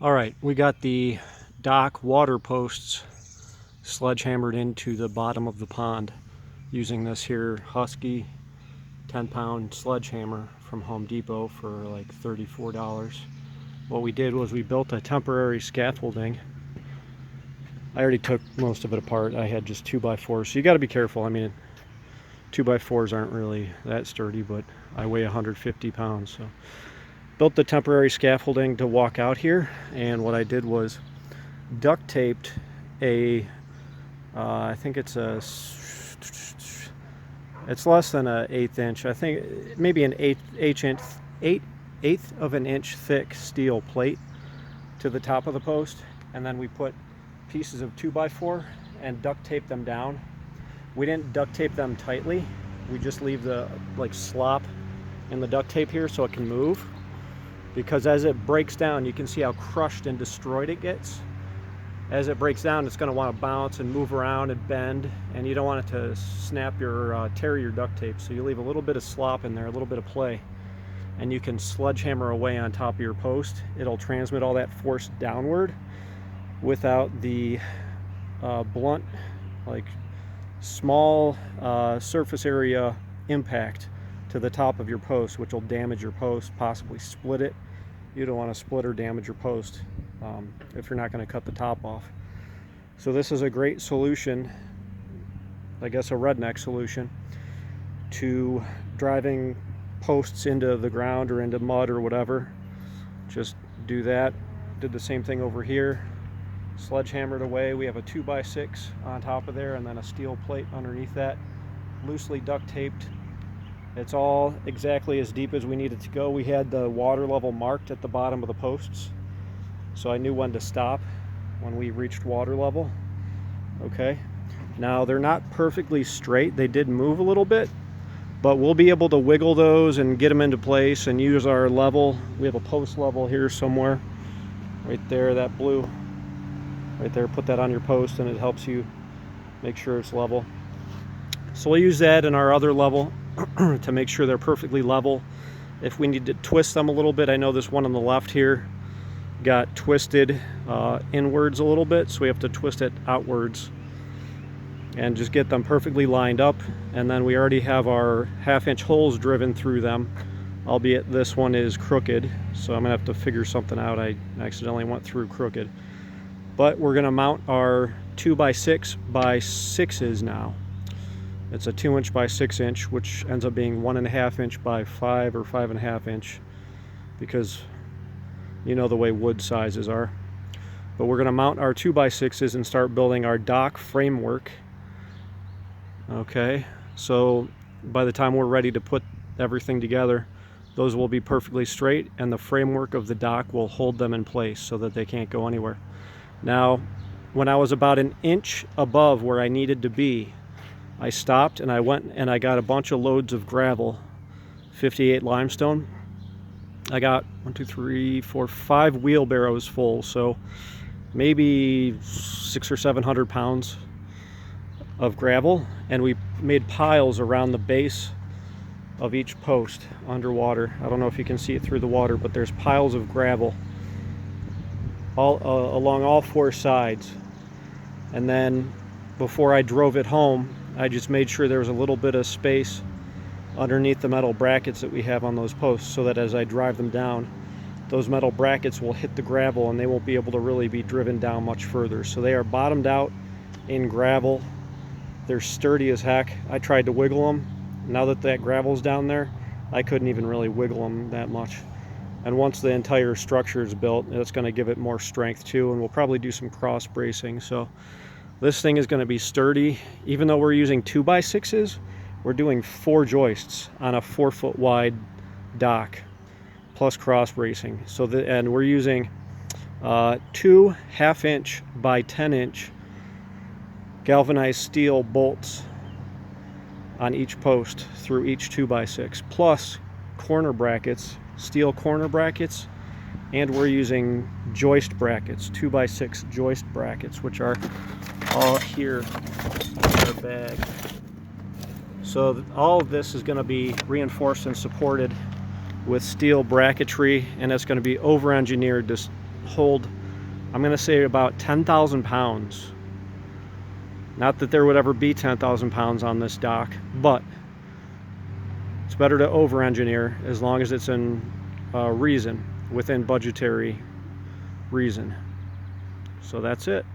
All right, we got the dock water posts sledgehammered into the bottom of the pond using this here Husky 10-pound sledgehammer from Home Depot for like $34. What we did was we built a temporary scaffolding. I already took most of it apart. I had just 2x4s, so you got to be careful. I mean, 2x4s aren't really that sturdy, but I weigh 150 pounds, so built the temporary scaffolding to walk out here. And what I did was duct taped a I think it's less than an 1/8 inch. I think maybe an eighth of an inch thick steel plate to the top of the post, and then we put pieces of 2x4 and duct tape them down. We didn't duct tape them tightly. We just leave the slop in the duct tape here so it can move, because as it breaks down, you can see how crushed and destroyed it gets. As it breaks down, it's going to want to bounce and move around and bend, and you don't want it to snap your tear your duct tape. So you leave a little bit of slop in there, a little bit of play, and you can sledgehammer away on top of your post. It'll transmit all that force downward without the blunt, small surface area impact to the top of your post, which will damage your post, possibly split it. You don't want to split or damage your post if you're not going to cut the top off. So this is a great solution, I guess a redneck solution, to driving posts into the ground or into mud or whatever. Just do that. Did the same thing over here. Sledgehammered away. We have a 2x6 on top of there and then a steel plate underneath that, loosely duct taped. It's all exactly as deep as we need it to go. We had the water level marked at the bottom of the posts, so I knew when to stop when we reached water level. Okay, now they're not perfectly straight. They did move a little bit, but we'll be able to wiggle those and get them into place and use our level. We have a post level here somewhere, right there, that blue right there. Put that on your post and it helps you make sure it's level. So we'll use that in our other level to make sure they're perfectly level. If we need to twist them a little bit, I know this one on the left here got twisted inwards a little bit, so we have to twist it outwards and just get them perfectly lined up. And then we already have our 1/2 inch holes driven through them, albeit this one is crooked, so I'm gonna have to figure something out. I accidentally went through crooked. But we're gonna mount our 2x6 by 6s now. It's a 2 inch by 6 inch, which ends up being 1.5 inch by 5 or 5.5 inch, because you know the way wood sizes are. But we're going to mount our 2x6s and start building our dock framework. Okay, so by the time we're ready to put everything together, those will be perfectly straight, and the framework of the dock will hold them in place so that they can't go anywhere. Now, when I was about 1 inch above where I needed to be, I stopped and I went and I got a bunch of loads of gravel, 58 limestone. I got 5 wheelbarrows full, so maybe 600 or 700 pounds of gravel, and we made piles around the base of each post underwater. I don't know if you can see it through the water, but there's piles of gravel all along all 4 sides. And then before I drove it home, I just made sure there was a little bit of space underneath the metal brackets that we have on those posts, so that as I drive them down, those metal brackets will hit the gravel and they won't be able to really be driven down much further. So they are bottomed out in gravel. They're sturdy as heck. I tried to wiggle them. Now that that gravel's down there, I couldn't even really wiggle them that much. And once the entire structure is built, it's going to give it more strength too, and we'll probably do some cross bracing. So this thing is going to be sturdy. Even though we're using 2x6s, we're doing 4 joists on a 4-foot wide dock, plus cross bracing. So and we're using 2 1/2 inch by 10 inch galvanized steel bolts on each post through each 2x6, plus corner brackets, steel corner brackets, and we're using joist brackets, 2x6 joist brackets, which are all here in our bag. So all of this is going to be reinforced and supported with steel bracketry, and it's going to be over-engineered hold, I'm going to say, about 10,000 pounds. Not that there would ever be 10,000 pounds on this dock, but it's better to over-engineer as long as it's in reason, within budgetary reason. So that's it.